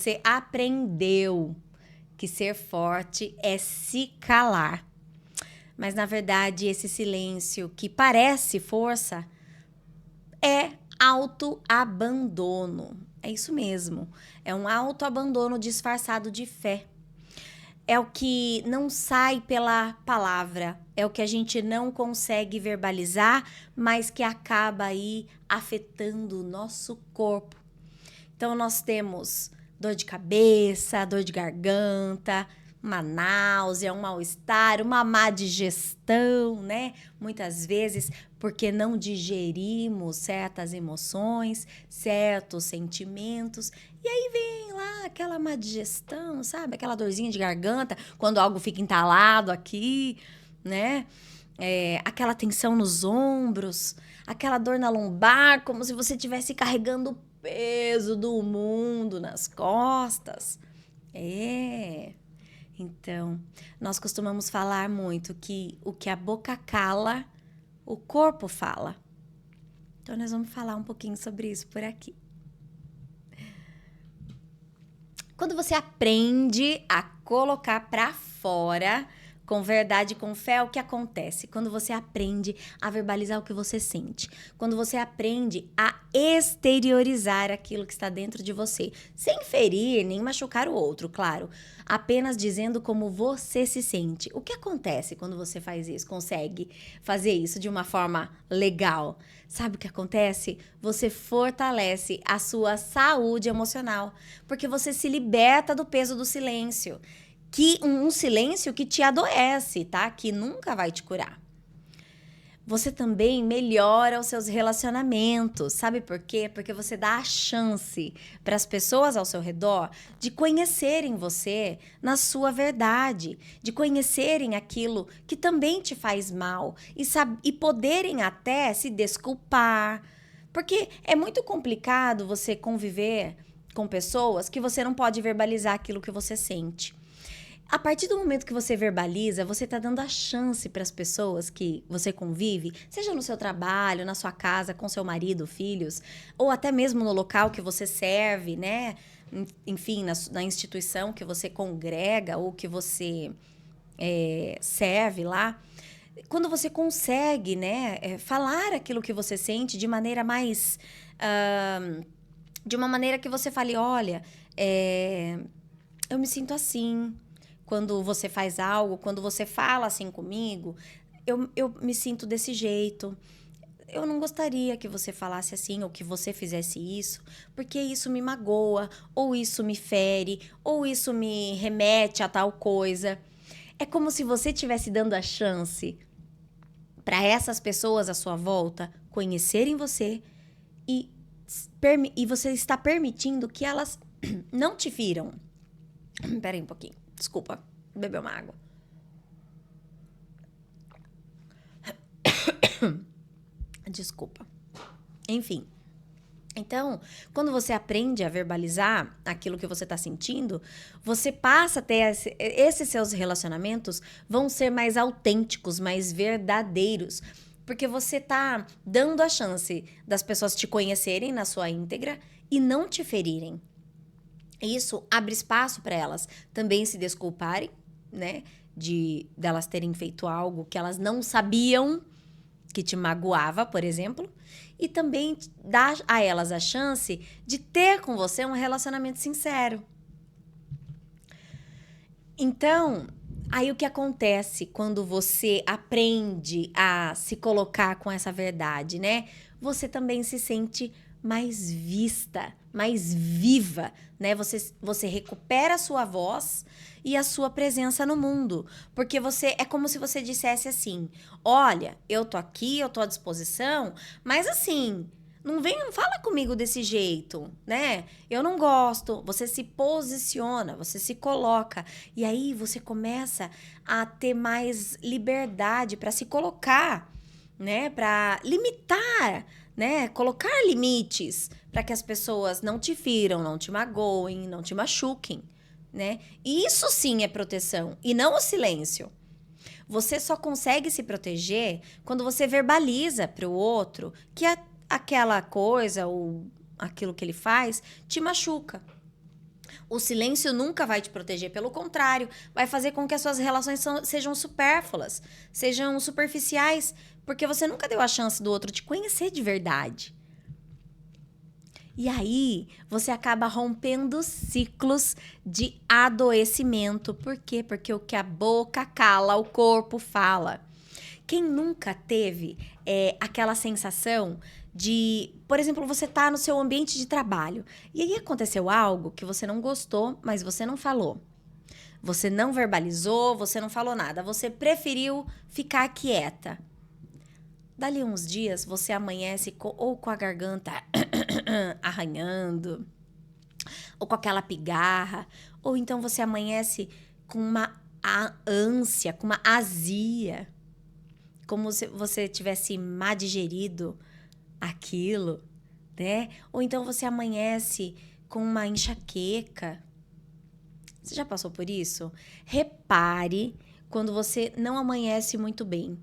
você aprendeu que ser forte é se calar. Mas, na verdade, esse silêncio que parece força é autoabandono. É isso mesmo. É um autoabandono disfarçado de fé. É o que não sai pela palavra. É o que a gente não consegue verbalizar, mas que acaba aí afetando o nosso corpo. Então, nós temos dor de cabeça, dor de garganta, uma náusea, um mal-estar, uma má digestão, né? Muitas vezes porque não digerimos certas emoções, certos sentimentos. E aí vem lá aquela má digestão, sabe? Aquela dorzinha de garganta, quando algo fica entalado aqui, né? Aquela tensão nos ombros, aquela dor na lombar, como se você estivesse carregando o peso do mundo nas costas. Então, nós costumamos falar muito que o que a boca cala, o corpo fala. Então, nós vamos falar um pouquinho sobre isso por aqui. Quando você aprende a colocar para fora, com verdade, com fé, o que acontece? Quando você aprende a verbalizar o que você sente. Quando você aprende a exteriorizar aquilo que está dentro de você. Sem ferir, nem machucar o outro, claro. Apenas dizendo como você se sente. O que acontece quando você faz isso? Consegue fazer isso de uma forma legal? Sabe o que acontece? Você fortalece a sua saúde emocional. Porque você se liberta do peso do silêncio. Que um silêncio que te adoece, tá? Que nunca vai te curar. Você também melhora os seus relacionamentos. Sabe por quê? Porque você dá a chance para as pessoas ao seu redor de conhecerem você na sua verdade, de conhecerem aquilo que também te faz mal e poderem até se desculpar. Porque é muito complicado você conviver com pessoas que você não pode verbalizar aquilo que você sente. A partir do momento que você verbaliza, você está dando a chance para as pessoas que você convive, seja no seu trabalho, na sua casa, com seu marido, filhos, ou até mesmo no local que você serve, né? Enfim, na instituição que você congrega ou que você serve lá. Quando você consegue, né, falar aquilo que você sente de maneira mais... de uma maneira que você fale, olha, eu me sinto assim. Quando você faz algo, quando você fala assim comigo, eu me sinto desse jeito. Eu não gostaria que você falasse assim ou que você fizesse isso, porque isso me magoa, ou isso me fere, ou isso me remete a tal coisa. É como se você estivesse dando a chance para essas pessoas à sua volta conhecerem você e você está permitindo que elas não te firam. Pera aí um pouquinho. Desculpa, beber uma água. Desculpa. Enfim. Então, quando você aprende a verbalizar aquilo que você está sentindo, você passa a ter esses seus relacionamentos vão ser mais autênticos, mais verdadeiros. Porque você está dando a chance das pessoas te conhecerem na sua íntegra e não te ferirem. Isso abre espaço para elas também se desculparem, né? Delas terem feito algo que elas não sabiam que te magoava, por exemplo. E também dá a elas a chance de ter com você um relacionamento sincero. Então, aí o que acontece quando você aprende a se colocar com essa verdade, né? Você também se sente mais vista, mais viva, né? Você recupera a sua voz e a sua presença no mundo. Porque é como se você dissesse assim, olha, eu tô aqui, eu tô à disposição, mas assim, não fala comigo desse jeito, né? Eu não gosto. Você se posiciona, você se coloca. E aí você começa a ter mais liberdade para se colocar, né? Para limitar, né? Colocar limites para que as pessoas não te firam, não te magoem, não te machuquem, né? E isso sim é proteção e não o silêncio. Você só consegue se proteger quando você verbaliza para o outro que aquela coisa ou aquilo que ele faz te machuca. O silêncio nunca vai te proteger, pelo contrário, vai fazer com que as suas relações sejam supérfluas, sejam superficiais, porque você nunca deu a chance do outro te conhecer de verdade. E aí, você acaba rompendo ciclos de adoecimento. Por quê? Porque o que a boca cala, o corpo fala. Quem nunca teve aquela sensação de, por exemplo, você tá no seu ambiente de trabalho e aí aconteceu algo que você não gostou, mas você não falou. Você não verbalizou, você não falou nada, você preferiu ficar quieta. Dali uns dias, você amanhece ou com a garganta arranhando, ou com aquela pigarra, ou então você amanhece com uma ânsia, com uma azia, como se você tivesse má digerido aquilo, né? Ou então você amanhece com uma enxaqueca. Você já passou por isso? Repare quando você não amanhece muito bem.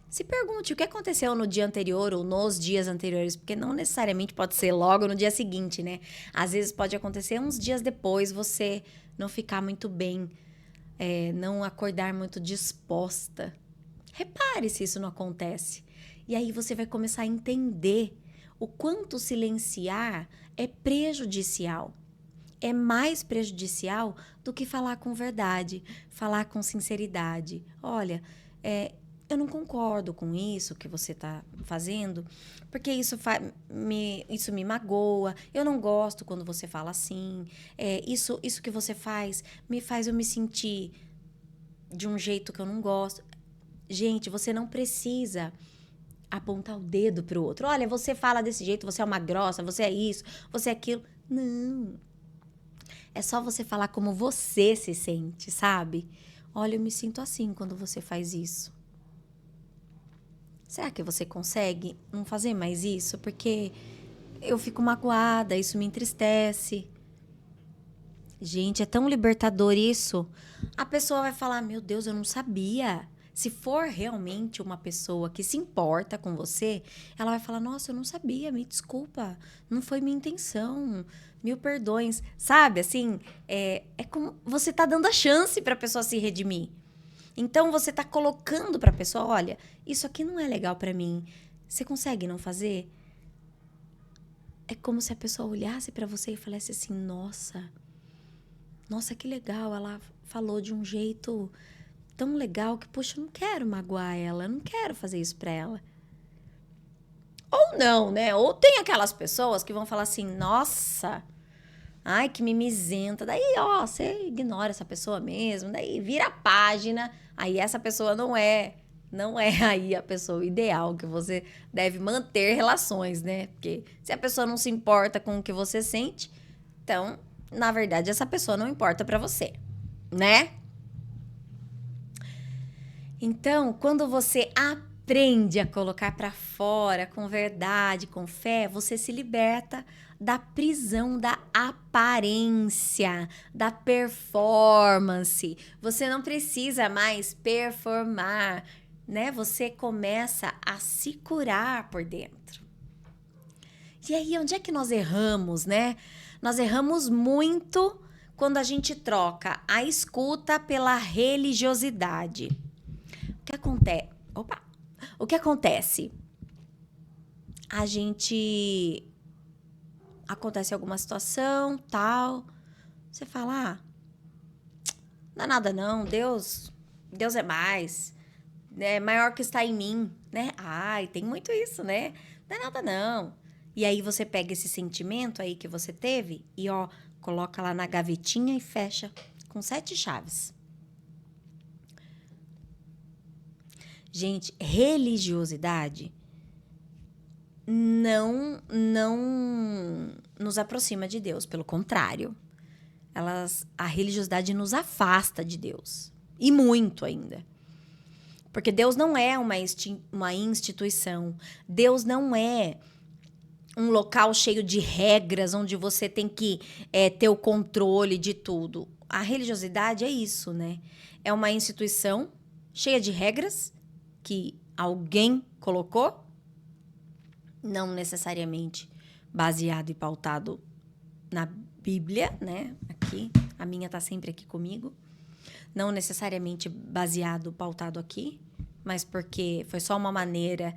Se pergunte o que aconteceu no dia anterior ou nos dias anteriores, porque não necessariamente pode ser logo no dia seguinte, né? Às vezes pode acontecer uns dias depois você não ficar muito bem, não acordar muito disposta. Repare se isso não acontece. E aí você vai começar a entender o quanto silenciar é prejudicial. É mais prejudicial do que falar com verdade, falar com sinceridade. Olha, eu não concordo com isso que você está fazendo, porque isso me magoa. Eu não gosto quando você fala assim. Isso que você faz me faz eu me sentir de um jeito que eu não gosto. Gente, você não precisa apontar o dedo pro outro. Olha, você fala desse jeito, você é uma grossa, você é isso, você é aquilo. Não. É só você falar como você se sente, sabe? Olha, eu me sinto assim quando você faz isso. Será que você consegue não fazer mais isso? Porque eu fico magoada, isso me entristece. Gente, é tão libertador isso. A pessoa vai falar: meu Deus, eu não sabia. Se for realmente uma pessoa que se importa com você, ela vai falar: nossa, eu não sabia, me desculpa, não foi minha intenção, mil perdões. Sabe, assim, é como você tá dando a chance pra pessoa se redimir. Então, você tá colocando pra pessoa: olha, isso aqui não é legal pra mim. Você consegue não fazer? É como se a pessoa olhasse pra você e falasse assim: nossa, que legal, ela falou de um jeito tão legal que, poxa, eu não quero magoar ela, eu não quero fazer isso pra ela. Ou não, né? Ou tem aquelas pessoas que vão falar assim: nossa, ai, que mimizenta. Daí, ó, você ignora essa pessoa mesmo, daí vira a página. Aí essa pessoa não é aí a pessoa ideal que você deve manter relações, né? Porque se a pessoa não se importa com o que você sente, então, na verdade, essa pessoa não importa pra você, né? Então, quando você aprende a colocar pra fora com verdade, com fé, você se liberta da prisão da aparência, da performance. Você não precisa mais performar, né? Você começa a se curar por dentro. E aí, onde é que nós erramos, né? Nós erramos muito quando a gente troca a escuta pela religiosidade. O que acontece? Opa! O que acontece? A gente acontece alguma situação, tal. Você fala: não é nada não, Deus é mais, é maior que está em mim, né? Ai, tem muito isso, né? Não é nada não. E aí você pega esse sentimento aí que você teve e ó, coloca lá na gavetinha e fecha com 7 chaves. Gente, religiosidade não nos aproxima de Deus, pelo contrário. A religiosidade nos afasta de Deus. E muito ainda. Porque Deus não é uma instituição. Deus não é um local cheio de regras, onde você tem que ter o controle de tudo. A religiosidade é isso, né? É uma instituição cheia de regras que alguém colocou, não necessariamente baseado e pautado na Bíblia, né? Aqui aqui. A minha tá sempre aqui comigo. Não necessariamente baseado, pautado aqui, mas porque foi só uma maneira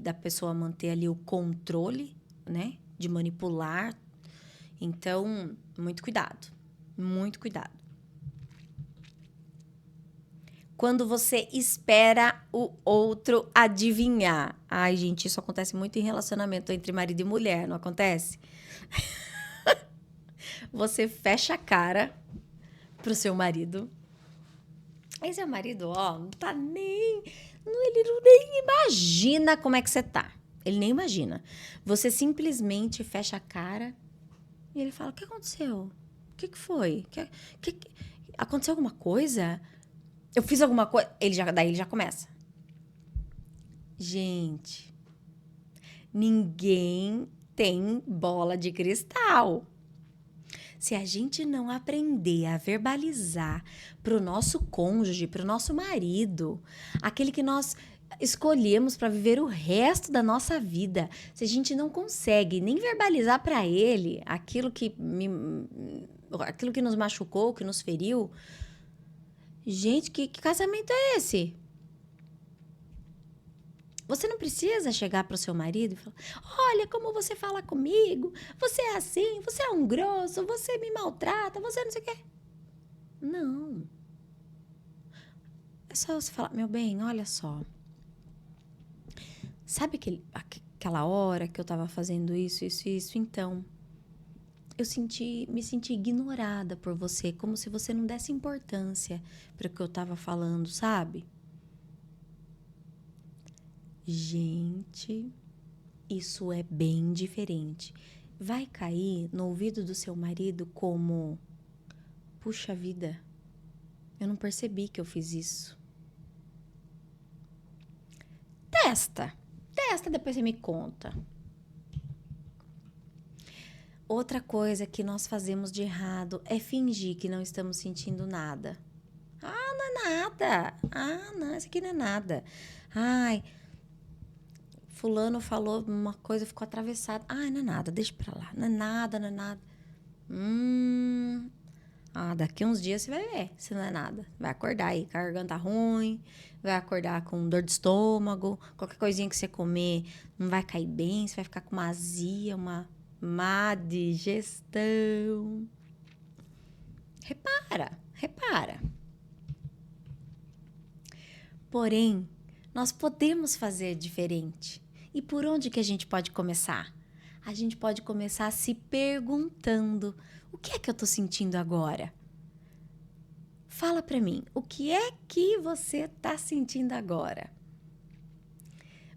da pessoa manter ali o controle, né? De manipular. Então, muito cuidado. Muito cuidado. Quando você espera o outro adivinhar. Ai, gente, isso acontece muito em relacionamento entre marido e mulher, não acontece? Você fecha a cara pro seu marido. Aí seu marido, ó, não tá nem... Ele não nem imagina como é que você tá. Ele nem imagina. Você simplesmente fecha a cara e ele fala, o que aconteceu? O que foi? Aconteceu alguma coisa? Eu fiz alguma coisa? Daí ele já começa. Gente, ninguém tem bola de cristal. Se a gente não aprender a verbalizar pro nosso cônjuge, pro nosso marido, aquele que nós escolhemos para viver o resto da nossa vida, se a gente não consegue nem verbalizar para ele aquilo que nos machucou, que nos feriu, gente, que casamento é esse? Você não precisa chegar para o seu marido e falar, olha como você fala comigo, você é assim, você é um grosso, você me maltrata, você não sei o quê. Não. É só você falar, meu bem, olha só. Sabe aquela hora que eu estava fazendo isso? Então, eu me senti ignorada por você, como se você não desse importância para o que eu estava falando, sabe? Gente, isso é bem diferente. Vai cair no ouvido do seu marido como, puxa vida, eu não percebi que eu fiz isso. Testa, depois você me conta. Outra coisa que nós fazemos de errado é fingir que não estamos sentindo nada. Ah, não é nada. Ah, não, isso aqui não é nada. Ai, fulano falou uma coisa, ficou atravessado. Ai, não é nada, deixa pra lá. Não é nada, não é nada. Daqui uns dias você vai ver se não é nada. Vai acordar aí com a garganta ruim, vai acordar com dor de estômago, qualquer coisinha que você comer não vai cair bem, você vai ficar com uma azia, uma má digestão. Repara. Porém, nós podemos fazer diferente. E por onde que a gente pode começar? A gente pode começar se perguntando, o que é que eu tô sentindo agora? Fala pra mim, o que é que você tá sentindo agora?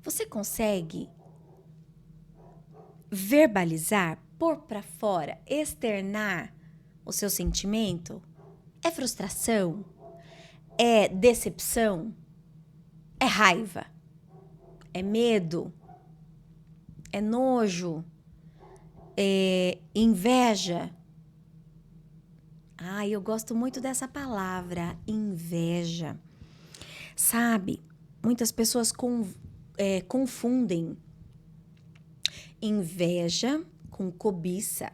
Você consegue verbalizar, pôr pra fora, externar o seu sentimento? É frustração? É decepção? É raiva? É medo? É nojo? É inveja? Eu gosto muito dessa palavra, inveja. Sabe, muitas pessoas confundem inveja com cobiça.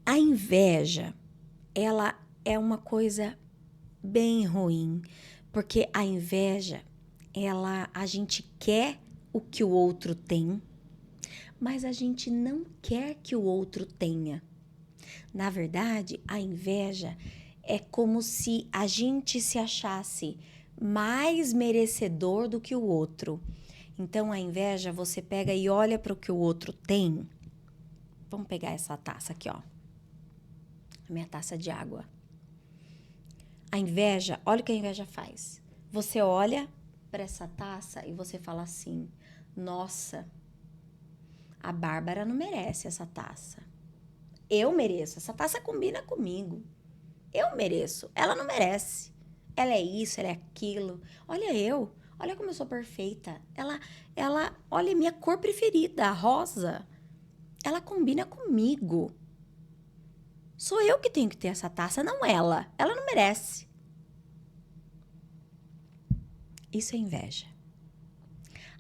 A inveja, ela é uma coisa bem ruim, porque a inveja, a gente quer o que o outro tem, mas a gente não quer que o outro tenha. Na verdade, a inveja é como se a gente se achasse mais merecedor do que o outro. Então, a inveja, você pega e olha para o que o outro tem. Vamos pegar essa taça aqui, ó. A minha taça de água. A inveja, olha o que a inveja faz. Você olha para essa taça e você fala assim, nossa, a Bárbara não merece essa taça. Eu mereço, essa taça combina comigo. Eu mereço, ela não merece. Ela é isso, ela é aquilo. Olha como eu sou perfeita. Olha a minha cor preferida, a rosa. Ela combina comigo. Sou eu que tenho que ter essa taça, não ela. Ela não merece. Isso é inveja.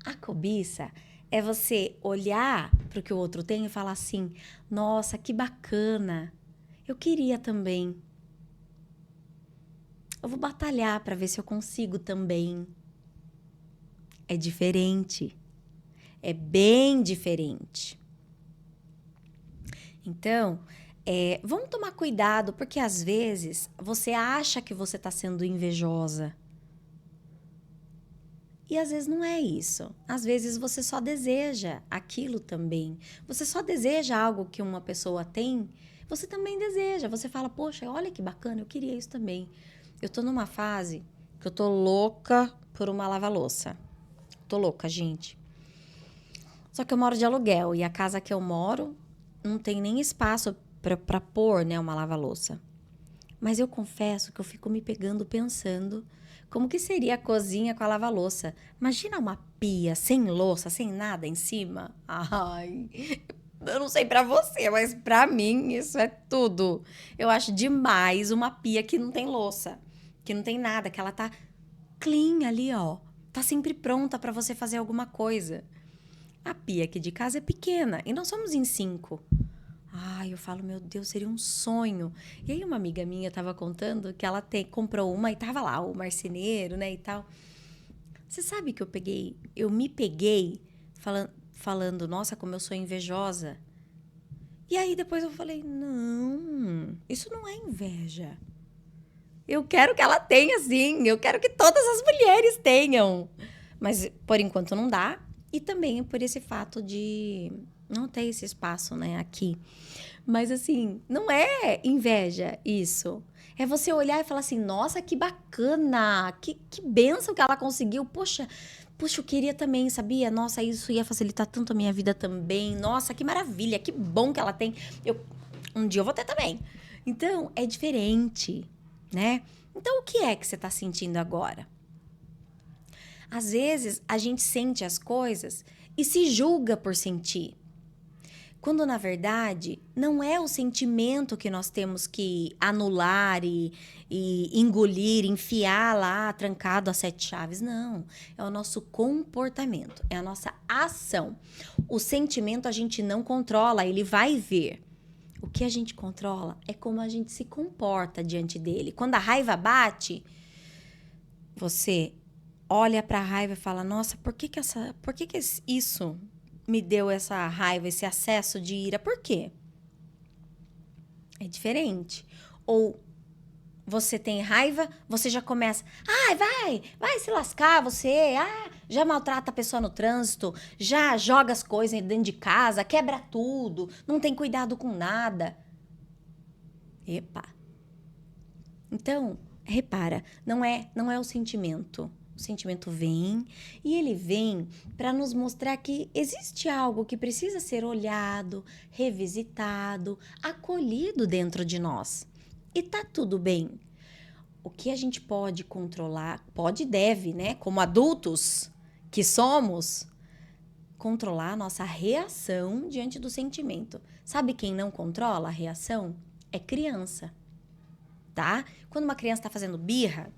A cobiça é você olhar para o que o outro tem e falar assim, nossa, que bacana. Eu queria também. Eu vou batalhar para ver se eu consigo também. É diferente. É bem diferente. Então, vamos tomar cuidado, porque às vezes você acha que você está sendo invejosa. E às vezes não é isso. Às vezes você só deseja aquilo também. Você só deseja algo que uma pessoa tem, você também deseja. Você fala, poxa, olha que bacana, eu queria isso também. Eu tô numa fase que eu tô louca por uma lava-louça. Tô louca, gente. Só que eu moro de aluguel e a casa que eu moro não tem nem espaço pra pôr, né, uma lava-louça. Mas eu confesso que eu fico me pegando pensando como que seria a cozinha com a lava-louça. Imagina uma pia sem louça, sem nada em cima. Ai, eu não sei pra você, mas pra mim isso é tudo. Eu acho demais uma pia que não tem louça, que não tem nada, que ela tá clean ali, ó. Tá sempre pronta pra você fazer alguma coisa. A pia aqui de casa é pequena e nós somos em 5. Ai, eu falo, meu Deus, seria um sonho. E aí uma amiga minha tava contando que ela comprou uma e tava lá, o marceneiro, né, e tal. Você sabe que eu me peguei falando, nossa, como eu sou invejosa. E aí depois eu falei, não, isso não é inveja. Eu quero que ela tenha, sim. Eu quero que todas as mulheres tenham. Mas por enquanto não dá. E também por esse fato de não ter esse espaço, né, aqui. Mas assim, não é inveja isso. É você olhar e falar assim, nossa, que bacana, que bênção que ela conseguiu. Poxa, eu queria também, sabia? Nossa, isso ia facilitar tanto a minha vida também. Nossa, que maravilha, que bom que ela tem. Um dia eu vou ter também. Então, é diferente, né? Então, o que é que você está sentindo agora? Às vezes, a gente sente as coisas e se julga por sentir. Quando, na verdade, não é o sentimento que nós temos que anular e engolir, enfiar lá, trancado a 7 chaves. Não. É o nosso comportamento, é a nossa ação. O sentimento a gente não controla, ele vai vir. O que a gente controla é como a gente se comporta diante dele. Quando a raiva bate, você olha para a raiva e fala: nossa, por que isso me deu essa raiva, esse acesso de ira? Por quê? É diferente. Ou você tem raiva, você já começa, ai, vai se lascar você, já maltrata a pessoa no trânsito, já joga as coisas dentro de casa, quebra tudo, não tem cuidado com nada. Epa. Então, repara, não é o sentimento. O sentimento vem e ele vem para nos mostrar que existe algo que precisa ser olhado, revisitado, acolhido dentro de nós. E tá tudo bem. O que a gente pode controlar, pode e deve, né? Como adultos que somos, controlar a nossa reação diante do sentimento. Sabe quem não controla a reação? É criança, tá? Quando uma criança tá fazendo birra,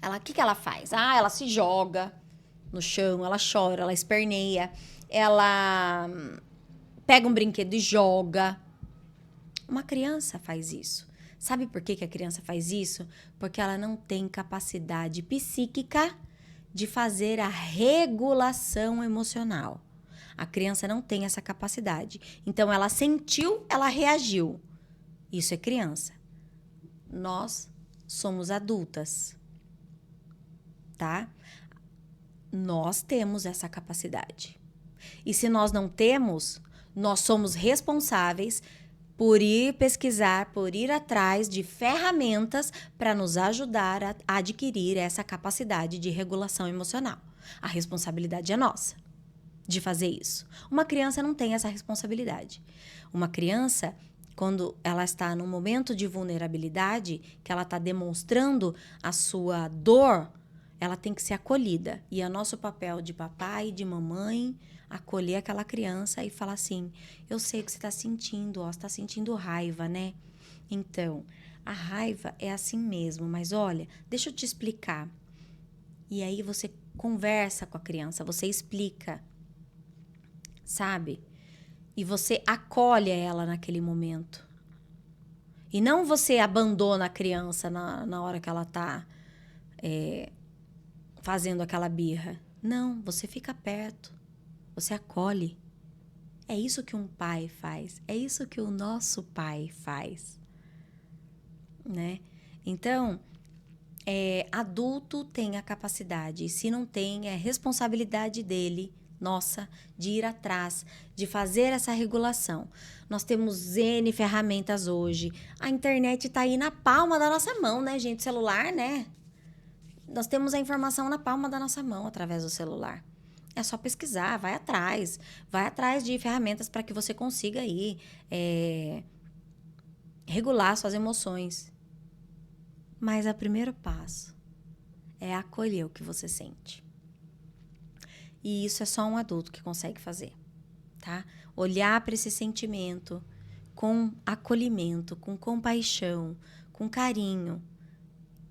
o que ela faz? Ela se joga no chão, ela chora, ela esperneia, ela pega um brinquedo e joga. Uma criança faz isso. Sabe por que a criança faz isso? Porque ela não tem capacidade psíquica de fazer a regulação emocional. A criança não tem essa capacidade. Então, ela sentiu, ela reagiu. Isso é criança. Nós somos adultas, tá? Nós temos essa capacidade. E se nós não temos, nós somos responsáveis por ir pesquisar, por ir atrás de ferramentas para nos ajudar a adquirir essa capacidade de regulação emocional. A responsabilidade é nossa de fazer isso. Uma criança não tem essa responsabilidade. Uma criança, quando ela está num momento de vulnerabilidade, que ela está demonstrando a sua dor, ela tem que ser acolhida. E é nosso papel de papai e de mamãe acolher aquela criança e falar assim: eu sei o que você está sentindo, ó, você está sentindo raiva, né? Então, a raiva é assim mesmo, mas olha, deixa eu te explicar. E aí você conversa com a criança, você explica, sabe? E você acolhe ela naquele momento. E não você abandona a criança na hora que ela está fazendo aquela birra. Não, você fica perto. Você acolhe. É isso que um pai faz. É isso que o nosso pai faz. Né? Então, adulto tem a capacidade. E se não tem, é responsabilidade dele, nossa, de ir atrás, de fazer essa regulação. Nós temos N ferramentas hoje. A internet está aí na palma da nossa mão, né, gente? Celular, né? Nós temos a informação na palma da nossa mão através do celular. É só pesquisar, vai atrás de ferramentas para que você consiga aí regular suas emoções. Mas o primeiro passo é acolher o que você sente. E isso é só um adulto que consegue fazer, tá? Olhar para esse sentimento com acolhimento, com compaixão, com carinho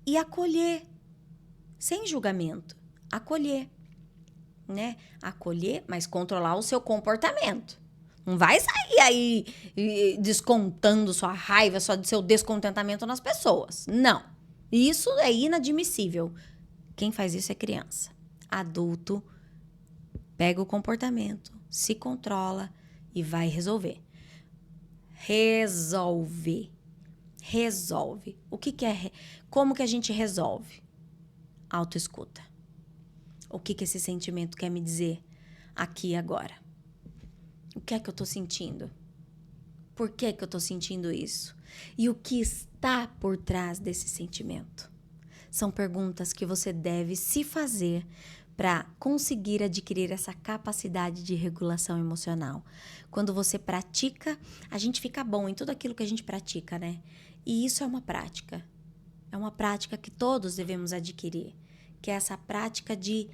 e acolher, sem julgamento, acolher, né? Acolher, mas controlar o seu comportamento. Não vai sair aí descontando sua raiva, seu descontentamento nas pessoas. Não. Isso é inadmissível. Quem faz isso é criança. Adulto pega o comportamento, se controla e vai resolver. Resolve. O que é? Como que a gente resolve? Autoescuta. O que esse sentimento quer me dizer aqui e agora? O que é que eu tô sentindo? Por que eu tô sentindo isso? E o que está por trás desse sentimento? São perguntas que você deve se fazer para conseguir adquirir essa capacidade de regulação emocional. Quando você pratica, a gente fica bom em tudo aquilo que a gente pratica, né? E isso é uma prática. É uma prática que todos devemos adquirir, que é essa prática de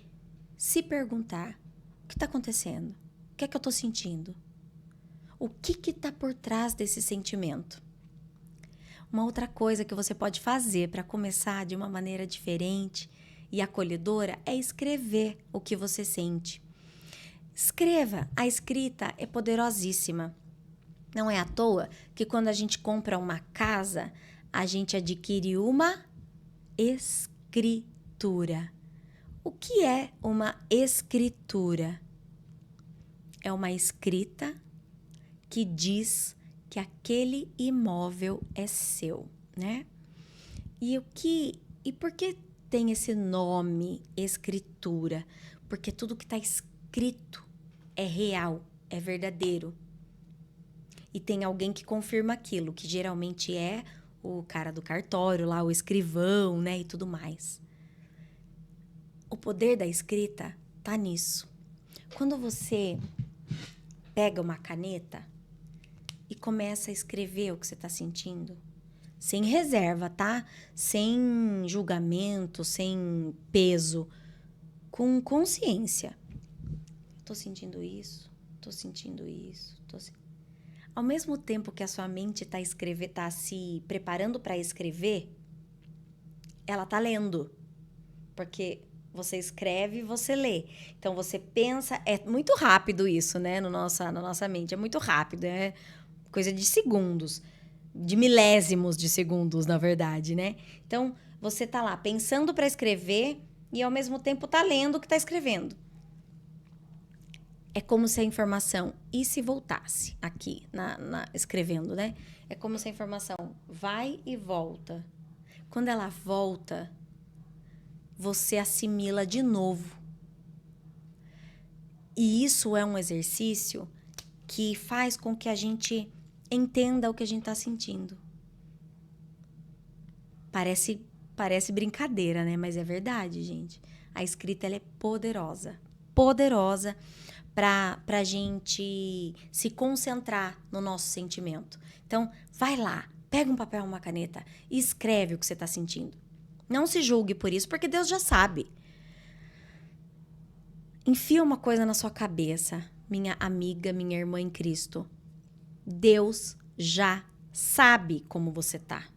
se perguntar: o que está acontecendo? O que é que eu estou sentindo? O que está por trás desse sentimento? Uma outra coisa que você pode fazer para começar de uma maneira diferente e acolhedora é escrever o que você sente. Escreva. A escrita é poderosíssima. Não é à toa que quando a gente compra uma casa, a gente adquire uma escritura. O que é uma escritura? É uma escrita que diz que aquele imóvel é seu, né? E por que tem esse nome, escritura? Porque tudo que está escrito é real, é verdadeiro. E tem alguém que confirma aquilo, que geralmente é o cara do cartório lá, o escrivão, né, e tudo mais. O poder da escrita tá nisso. Quando você pega uma caneta e começa a escrever o que você está sentindo, sem reserva, tá? Sem julgamento, sem peso, com consciência. Tô sentindo isso, tô sentindo isso, Ao mesmo tempo que a sua mente tá se preparando para escrever, ela tá lendo. Porque você escreve e você lê. Então, você pensa... É muito rápido isso, né? Na nossa mente. É muito rápido. É coisa de segundos. De milésimos de segundos, na verdade, né? Então, você tá lá pensando para escrever e, ao mesmo tempo, tá lendo o que tá escrevendo. É como se a informação... E se voltasse aqui, escrevendo, né? É como se a informação vai e volta. Quando ela volta, você assimila de novo. E isso é um exercício que faz com que a gente entenda o que a gente está sentindo. Parece brincadeira, né? Mas é verdade, gente. A escrita, ela é poderosa. Poderosa para a gente se concentrar no nosso sentimento. Então, vai lá, pega um papel e uma caneta e escreve o que você está sentindo. Não se julgue por isso, porque Deus já sabe. Enfia uma coisa na sua cabeça, minha amiga, minha irmã em Cristo. Deus já sabe como você tá.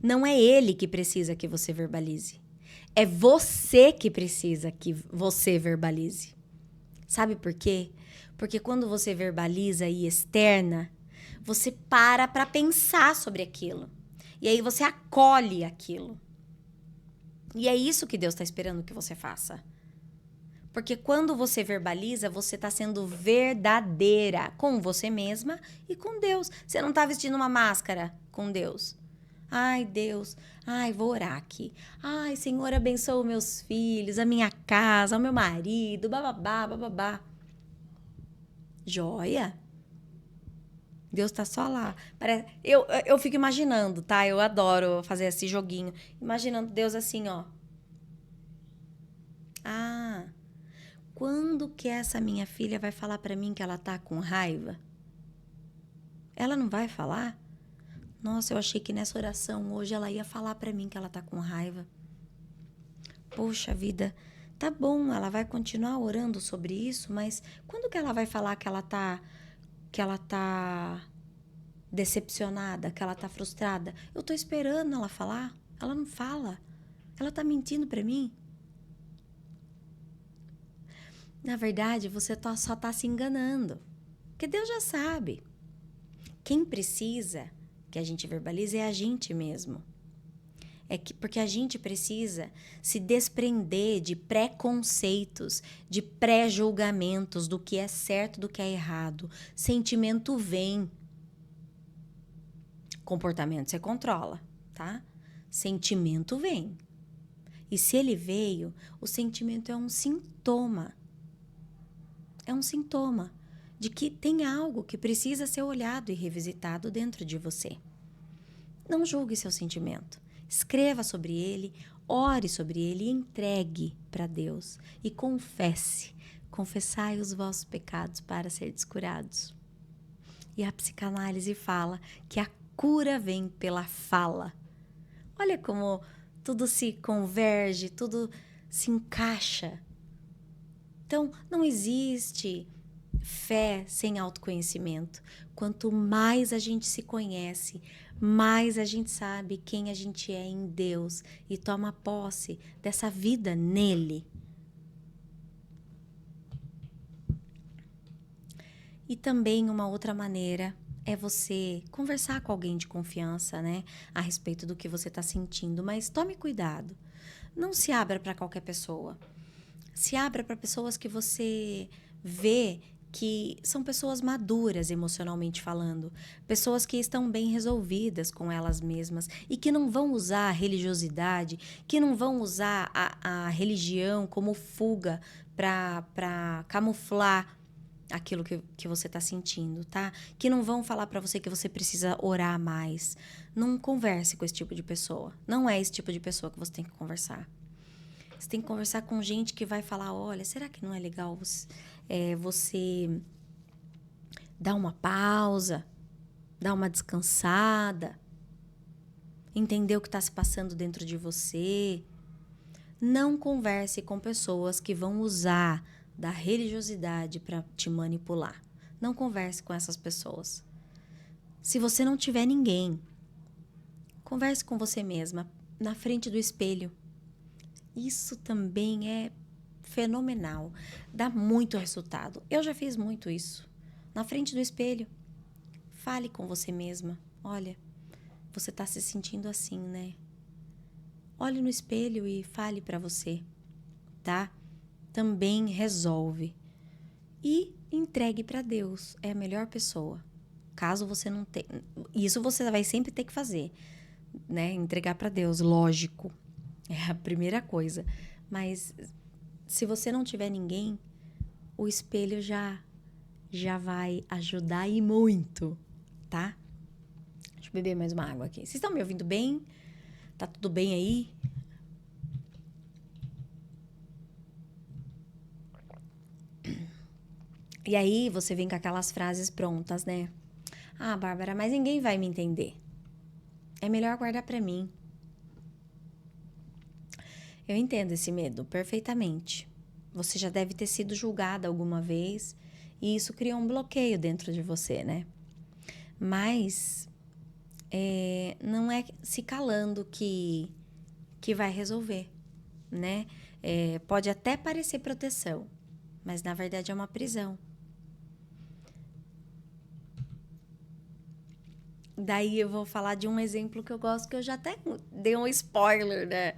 Não é Ele que precisa que você verbalize. É você que precisa que você verbalize. Sabe por quê? Porque quando você verbaliza e externa, Você para pensar sobre aquilo. E aí você acolhe aquilo. E é isso que Deus está esperando que você faça. Porque quando você verbaliza, você está sendo verdadeira com você mesma e com Deus. Você não está vestindo uma máscara com Deus. Ai, Deus, ai, vou orar aqui. Ai, Senhor, abençoa meus filhos, a minha casa, o meu marido, bababá, bababá. Joia. Deus tá só lá. Eu fico imaginando, tá? Eu adoro fazer esse joguinho. Imaginando Deus assim, ó. Ah, quando que essa minha filha vai falar pra mim que ela tá com raiva? Ela não vai falar? Nossa, eu achei que nessa oração hoje ela ia falar pra mim que ela tá com raiva. Poxa vida, tá bom, ela vai continuar orando sobre isso, mas quando que ela vai falar que ela tá decepcionada, que ela tá frustrada? Eu tô esperando ela falar. Ela não fala. Ela tá mentindo pra mim. Na verdade, você só tá se enganando. Porque Deus já sabe. Quem precisa que a gente verbalize é a gente mesmo. Porque a gente precisa se desprender de preconceitos, de pré-julgamentos do que é certo, do que é errado. Sentimento vem. Comportamento você controla, tá? Sentimento vem. E se ele veio, o sentimento é um sintoma. É um sintoma de que tem algo que precisa ser olhado e revisitado dentro de você. Não julgue seu sentimento. Escreva sobre ele, ore sobre ele e entregue para Deus. E confesse. Confessai os vossos pecados para ser curados. E a psicanálise fala que a cura vem pela fala. Olha como tudo se converge, tudo se encaixa. Então, não existe fé sem autoconhecimento. Quanto mais a gente se conhece, mais a gente sabe quem a gente é em Deus e toma posse dessa vida nele. E também uma outra maneira é você conversar com alguém de confiança, né, a respeito do que você está sentindo, mas tome cuidado. Não se abra para qualquer pessoa. Se abra para pessoas que você vê que são pessoas maduras emocionalmente falando, pessoas que estão bem resolvidas com elas mesmas e que não vão usar a religiosidade, que não vão usar a religião como fuga para camuflar aquilo que você está sentindo, tá? Que não vão falar para você que você precisa orar mais. Não converse com esse tipo de pessoa. Não é esse tipo de pessoa que você tem que conversar. Você tem que conversar com gente que vai falar, olha, será que não é legal você dar uma pausa, dar uma descansada, entender o que está se passando dentro de você? Não converse com pessoas que vão usar da religiosidade para te manipular. Não converse com essas pessoas. Se você não tiver ninguém, converse com você mesma, na frente do espelho. Isso também é fenomenal. Dá muito resultado. Eu já fiz muito isso. Na frente do espelho. Fale com você mesma. Olha, você está se sentindo assim, né? Olhe no espelho e fale para você, tá? Também resolve. E entregue para Deus. É a melhor pessoa. Caso você não tenha... Isso você vai sempre ter que fazer, né? Entregar para Deus, lógico. É a primeira coisa. Mas se você não tiver ninguém, o espelho já vai ajudar e muito, tá? Deixa eu beber mais uma água aqui. Vocês estão me ouvindo bem? Tá tudo bem aí? E aí você vem com aquelas frases prontas, né? Ah, Bárbara, mas ninguém vai me entender. É melhor guardar pra mim. Eu entendo esse medo perfeitamente. Você já deve ter sido julgada alguma vez e isso criou um bloqueio dentro de você, né? Mas não é se calando que vai resolver, né? Pode até parecer proteção, mas na verdade é uma prisão. Daí eu vou falar de um exemplo que eu gosto, que eu já até dei um spoiler, né,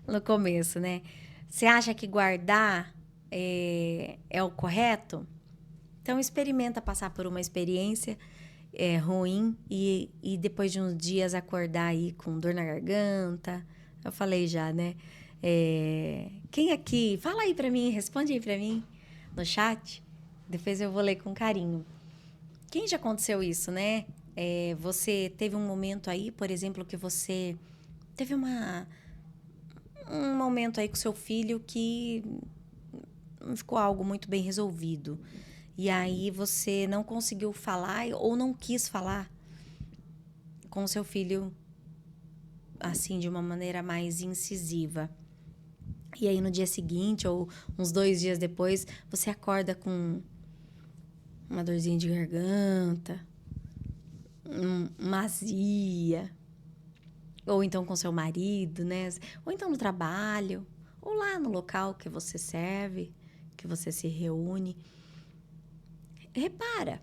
no começo, né? Você acha que guardar é o correto? Então experimenta passar por uma experiência ruim e depois de uns dias acordar aí com dor na garganta. Eu falei já, né? Quem aqui? Fala aí pra mim, responde aí pra mim no chat. Depois eu vou ler com carinho. Quem já aconteceu isso, né? Você teve um momento aí, por exemplo, que você teve um momento aí com seu filho que não ficou algo muito bem resolvido. E aí você não conseguiu falar ou não quis falar com seu filho assim de uma maneira mais incisiva. E aí no dia seguinte ou uns 2 dias depois, você acorda com uma dorzinha de garganta, uma azia, ou então com seu marido, né? Ou então no trabalho, ou lá no local que você serve, que você se reúne. Repara.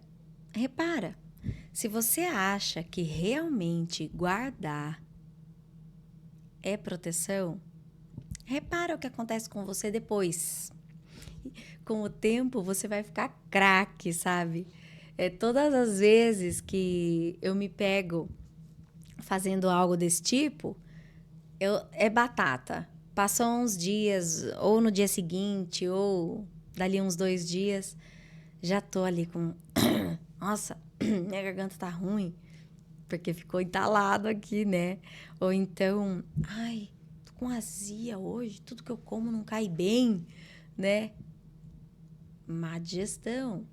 Se você acha que realmente guardar é proteção, repara o que acontece com você depois. Com o tempo, você vai ficar craque, sabe? Todas as vezes que eu me pego fazendo algo desse tipo, é batata. Passou uns dias, ou no dia seguinte, ou dali uns 2 dias, já tô ali com... Nossa, minha garganta tá ruim, porque ficou entalado aqui, né? Ou então, ai, tô com azia hoje, tudo que eu como não cai bem, né? Má digestão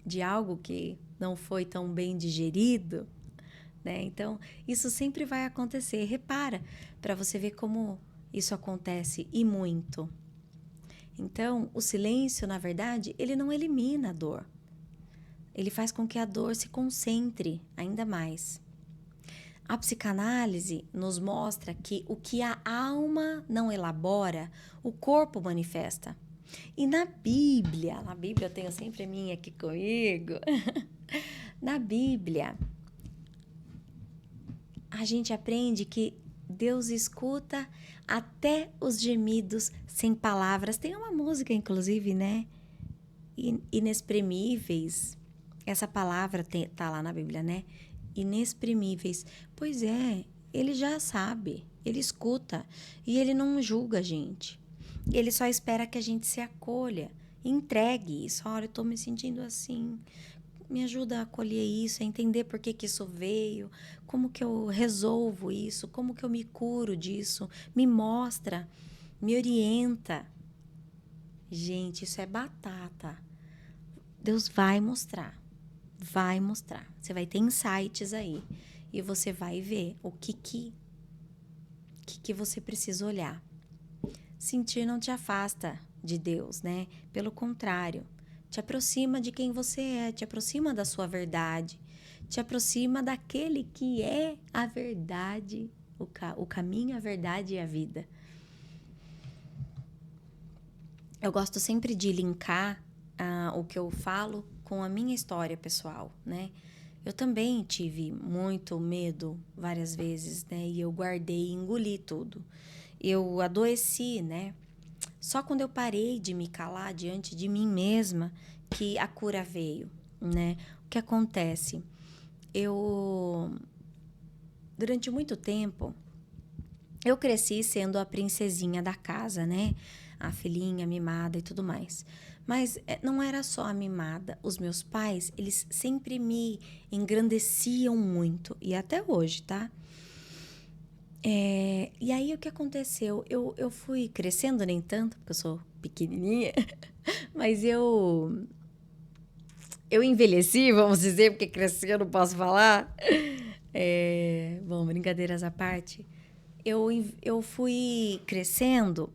de algo que não foi tão bem digerido, né? Então, isso sempre vai acontecer. Repara, para você ver como isso acontece e muito. Então, o silêncio, na verdade, ele não elimina a dor. Ele faz com que a dor se concentre ainda mais. A psicanálise nos mostra que o que a alma não elabora, o corpo manifesta. E na Bíblia eu tenho sempre a minha aqui comigo. Na Bíblia, a gente aprende que Deus escuta até os gemidos sem palavras. Tem uma música, inclusive, né? Inexprimíveis. Essa palavra tá lá na Bíblia, né? Inexprimíveis. Pois é, ele já sabe, ele escuta e ele não julga a gente. Ele só espera que a gente se acolha, entregue isso. Olha, eu tô me sentindo assim. Me ajuda a acolher isso, a entender por que que isso veio, como que eu resolvo isso, como que eu me curo disso, me mostra, me orienta. Gente, isso é batata. Deus vai mostrar, vai mostrar. Você vai ter insights aí e você vai ver o que você precisa olhar. Sentir não te afasta de Deus, né? Pelo contrário, te aproxima de quem você é, te aproxima da sua verdade, te aproxima daquele que é a verdade, o caminho, a verdade e a vida. Eu gosto sempre de linkar o que eu falo com a minha história pessoal, né? Eu também tive muito medo várias vezes, né? E eu guardei e engoli tudo. Eu adoeci, né? Só quando eu parei de me calar diante de mim mesma que a cura veio, né? O que acontece? Durante muito tempo, eu cresci sendo a princesinha da casa, né? A filhinha mimada e tudo mais. Mas não era só a mimada. Os meus pais, eles sempre me engrandeciam muito. E até hoje, tá? E aí, o que aconteceu? Eu fui crescendo, nem tanto, porque eu sou pequenininha. Mas eu envelheci, vamos dizer, porque cresci eu não posso falar. Bom, brincadeiras à parte. Eu fui crescendo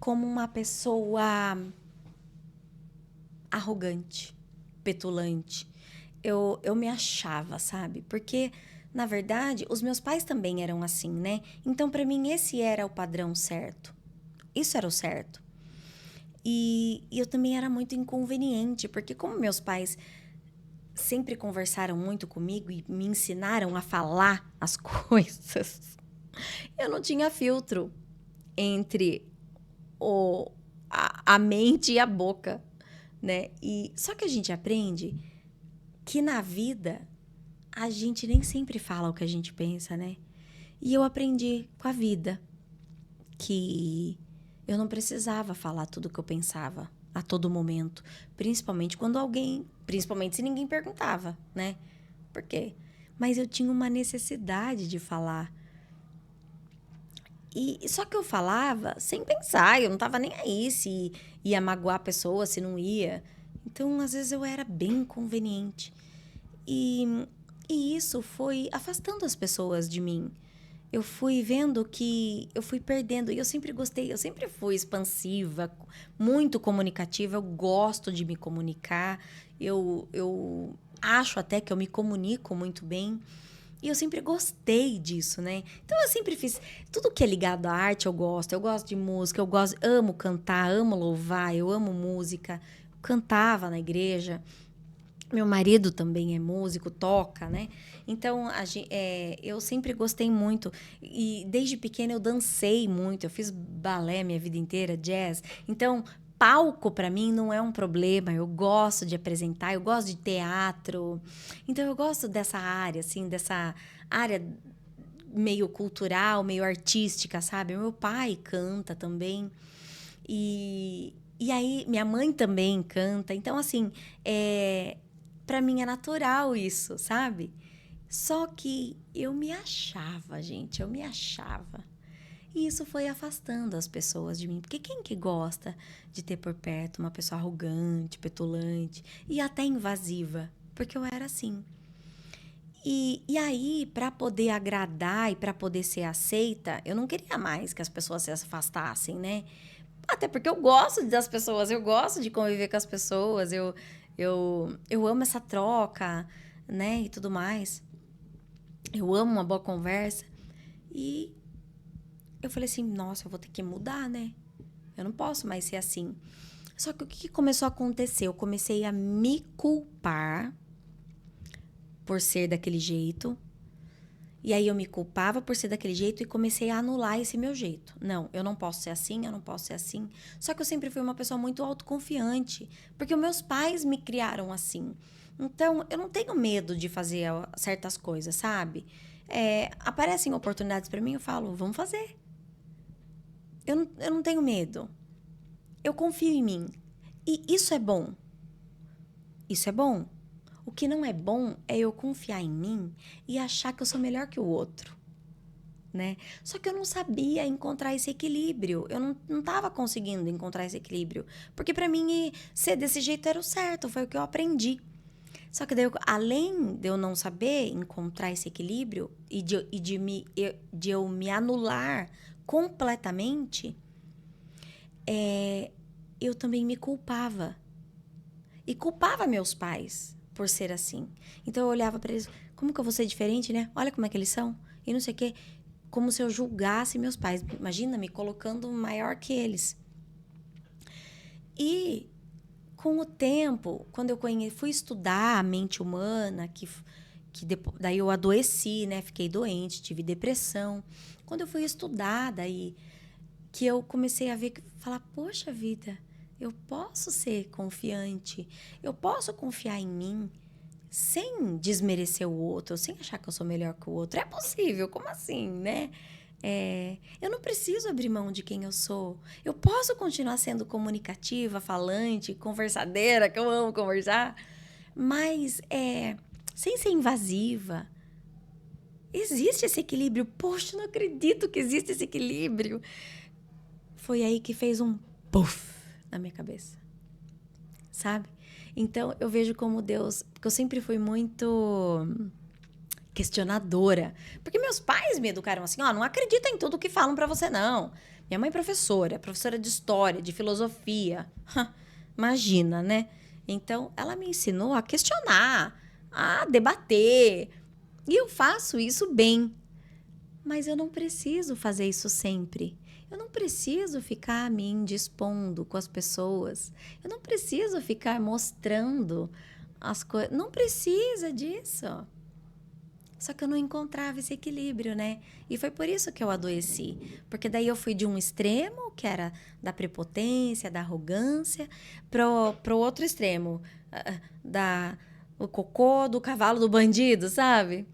como uma pessoa arrogante, petulante. Eu me achava, sabe? Porque, na verdade, os meus pais também eram assim, né? Então, para mim, esse era o padrão certo. Isso era o certo. E eu também era muito inconveniente, porque como meus pais sempre conversaram muito comigo e me ensinaram a falar as coisas, eu não tinha filtro entre a mente e a boca, né? E só que a gente aprende que na vida a gente nem sempre fala o que a gente pensa, né? E eu aprendi com a vida que eu não precisava falar tudo o que eu pensava a todo momento, principalmente principalmente se ninguém perguntava, né? Por quê? Mas eu tinha uma necessidade de falar. E só que eu falava sem pensar, eu não tava nem aí se ia magoar a pessoa, se não ia. Então, às vezes eu era bem inconveniente. E, e isso foi afastando as pessoas de mim. Eu fui vendo que eu fui perdendo. E eu sempre gostei, eu sempre fui expansiva, muito comunicativa. Eu gosto de me comunicar. Eu acho até que eu me comunico muito bem. E eu sempre gostei disso, né? Então eu sempre fiz tudo que é ligado à arte, eu gosto. Eu gosto de música, amo cantar, amo louvar, eu amo música. Eu cantava na igreja. Meu marido também é músico, toca, né? Então, eu sempre gostei muito. E desde pequena eu dancei muito. Eu fiz balé minha vida inteira, jazz. Então, palco para mim não é um problema. Eu gosto de apresentar, eu gosto de teatro. Então, eu gosto dessa área, assim, dessa área meio cultural, meio artística, sabe? Meu pai canta também. E aí, minha mãe também canta. Então, assim, para mim é natural isso, sabe? Só que eu me achava, gente, eu me achava. E isso foi afastando as pessoas de mim. Porque quem que gosta de ter por perto uma pessoa arrogante, petulante e até invasiva? Porque eu era assim. E aí, para poder agradar e para poder ser aceita, eu não queria mais que as pessoas se afastassem, né? Até porque eu gosto das pessoas, eu gosto de conviver com as pessoas, eu amo essa troca, né? E tudo mais. Eu amo uma boa conversa. E eu falei assim, nossa, eu vou ter que mudar, né? Eu não posso mais ser assim. Só que o que começou a acontecer? Eu comecei a me culpar por ser daquele jeito. E aí eu me culpava por ser daquele jeito e comecei a anular esse meu jeito. Não, eu não posso ser assim, eu não posso ser assim. Só que eu sempre fui uma pessoa muito autoconfiante, porque os meus pais me criaram assim. Então, eu não tenho medo de fazer certas coisas, sabe? Aparecem oportunidades para mim, eu falo, vamos fazer. Eu não tenho medo. Eu confio em mim. E isso é bom. Isso é bom. O que não é bom é eu confiar em mim e achar que eu sou melhor que o outro, né? Só que eu não sabia encontrar esse equilíbrio. Eu não estava conseguindo encontrar esse equilíbrio. Porque para mim ser desse jeito era o certo, foi o que eu aprendi. Só que daí, além de eu não saber encontrar esse equilíbrio e de eu me anular completamente, eu também me culpava. E culpava meus pais por ser assim. Então eu olhava para eles, como que eu vou ser diferente, né? Olha como é que eles são. E não sei o quê. Como se eu julgasse meus pais. Imagina, me colocando maior que eles. E com o tempo, quando eu fui estudar a mente humana, daí eu adoeci, né? Fiquei doente, tive depressão. Quando eu fui estudar, daí que eu comecei a falar, poxa vida, eu posso ser confiante, eu posso confiar em mim sem desmerecer o outro, sem achar que eu sou melhor que o outro. É possível, como assim, né? Eu não preciso abrir mão de quem eu sou. Eu posso continuar sendo comunicativa, falante, conversadeira, que eu amo conversar, mas sem ser invasiva. Existe esse equilíbrio. Poxa, eu não acredito que existe esse equilíbrio. Foi aí que fez um puff na minha cabeça, sabe? Então, eu vejo como Deus... Porque eu sempre fui muito questionadora. Porque meus pais me educaram assim, não acredita em tudo que falam pra você, não. Minha mãe é professora de história, de filosofia. Imagina, né? Então, ela me ensinou a questionar, a debater. E eu faço isso bem. Mas eu não preciso fazer isso sempre. Eu não preciso ficar me indispondo com as pessoas. Eu não preciso ficar mostrando as coisas. Não precisa disso. Só que eu não encontrava esse equilíbrio, né? E foi por isso que eu adoeci. Porque daí eu fui de um extremo, que era da prepotência, da arrogância, pro outro extremo, o cocô do cavalo do bandido, sabe?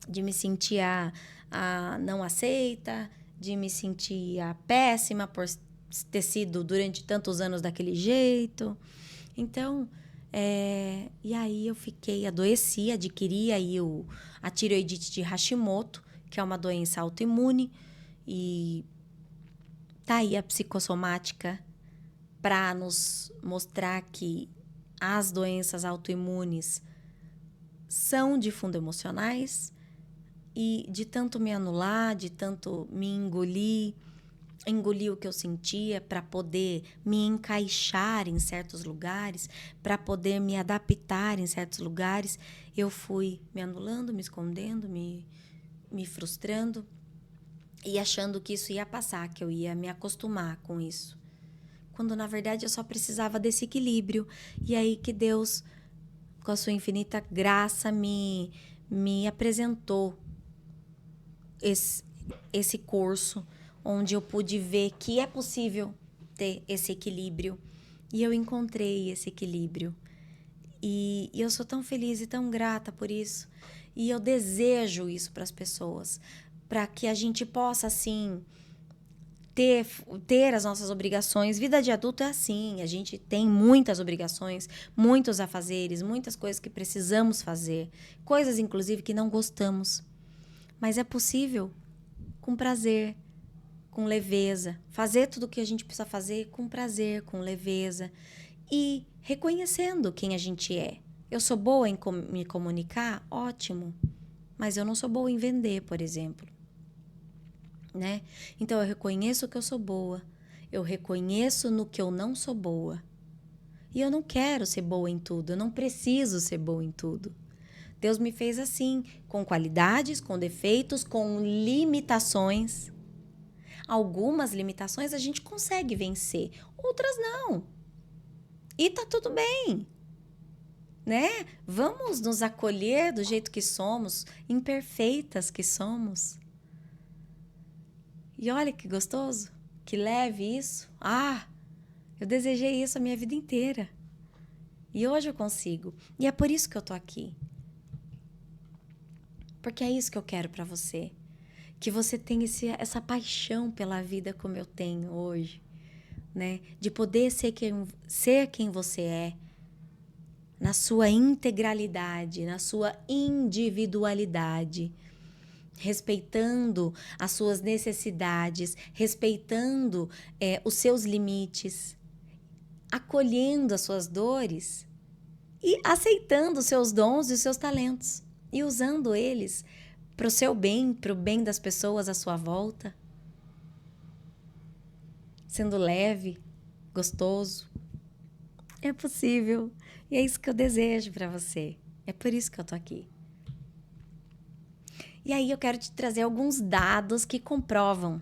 De me sentir a não aceita, de me sentir a péssima por ter sido durante tantos anos daquele jeito. Então, e aí eu adoeci, adquiri aí a tireoidite de Hashimoto, que é uma doença autoimune, e tá aí a psicossomática para nos mostrar que as doenças autoimunes são de fundo emocionais, e de tanto me anular, de tanto me engolir o que eu sentia para poder me encaixar em certos lugares, para poder me adaptar em certos lugares, eu fui me anulando, me escondendo, me frustrando e achando que isso ia passar, que eu ia me acostumar com isso. Quando, na verdade, eu só precisava desse equilíbrio. E aí que Deus, com a sua infinita graça, me apresentou esse curso, onde eu pude ver que é possível ter esse equilíbrio. E eu encontrei esse equilíbrio. E eu sou tão feliz e tão grata por isso. E eu desejo isso para as pessoas, para que a gente possa, assim, ter as nossas obrigações. Vida de adulto é assim, a gente tem muitas obrigações, muitos afazeres, muitas coisas que precisamos fazer, coisas, inclusive, que não gostamos. Mas é possível, com prazer, com leveza, fazer tudo o que a gente precisa fazer com prazer, com leveza e reconhecendo quem a gente é. Eu sou boa em me comunicar? Ótimo. Mas eu não sou boa em vender, por exemplo. Né? Então eu reconheço que eu sou boa. Eu reconheço no que eu não sou boa. E eu não quero ser boa em tudo, eu não preciso ser boa em tudo. Deus me fez assim, com qualidades, com defeitos, com limitações. Algumas limitações a gente consegue vencer, outras não. E tá tudo bem, né? Vamos nos acolher do jeito que somos, imperfeitas que somos. E olha que gostoso, que leve isso. Eu desejei isso a minha vida inteira. E hoje eu consigo. E é por isso que eu tô aqui. Porque é isso que eu quero para você. Que você tenha essa paixão pela vida como eu tenho hoje, né? De poder ser quem você é, na sua integralidade, na sua individualidade, respeitando as suas necessidades, respeitando os seus limites, acolhendo as suas dores e aceitando os seus dons e os seus talentos e usando eles para o seu bem, para o bem das pessoas à sua volta. Sendo leve, gostoso. É possível. E é isso que eu desejo para você. É por isso que eu tô aqui. E aí eu quero te trazer alguns dados que comprovam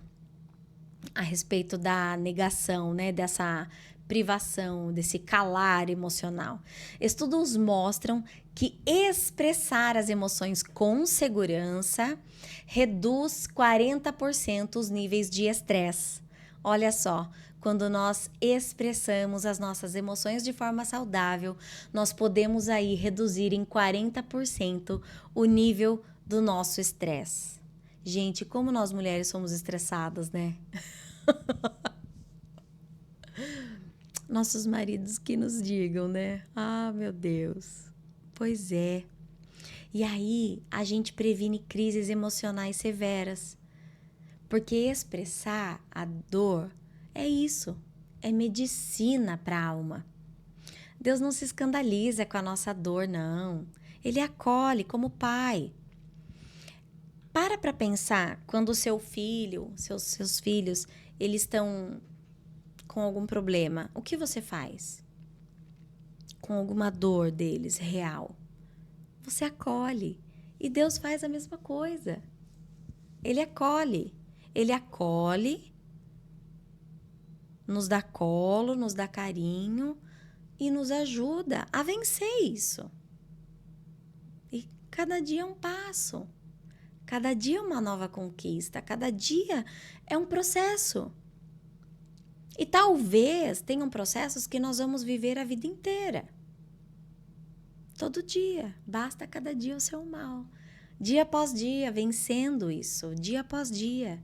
a respeito da negação, né? Dessa privação, desse calar emocional. Estudos mostram que expressar as emoções com segurança reduz 40% os níveis de estresse. Olha só, quando nós expressamos as nossas emoções de forma saudável, nós podemos aí reduzir em 40% o nível do nosso estresse. Gente, como nós mulheres somos estressadas, né? Nossos maridos que nos digam, né? Meu Deus. Pois é. E aí, a gente previne crises emocionais severas. Porque expressar a dor é isso. É medicina para a alma. Deus não se escandaliza com a nossa dor, não. Ele acolhe como pai. Para pensar quando o seu filho, seus filhos, eles estão com algum problema, o que você faz? Com alguma dor deles real. Você acolhe. E Deus faz a mesma coisa. Ele acolhe. Ele acolhe, nos dá colo, nos dá carinho e nos ajuda a vencer isso. E cada dia é um passo, cada dia é uma nova conquista, cada dia é um processo. E talvez tenham processos que nós vamos viver a vida inteira. Todo dia, basta cada dia o seu mal. Dia após dia, vencendo isso, dia após dia.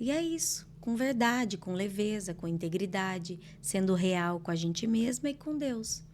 E é isso, com verdade, com leveza, com integridade, sendo real com a gente mesma e com Deus.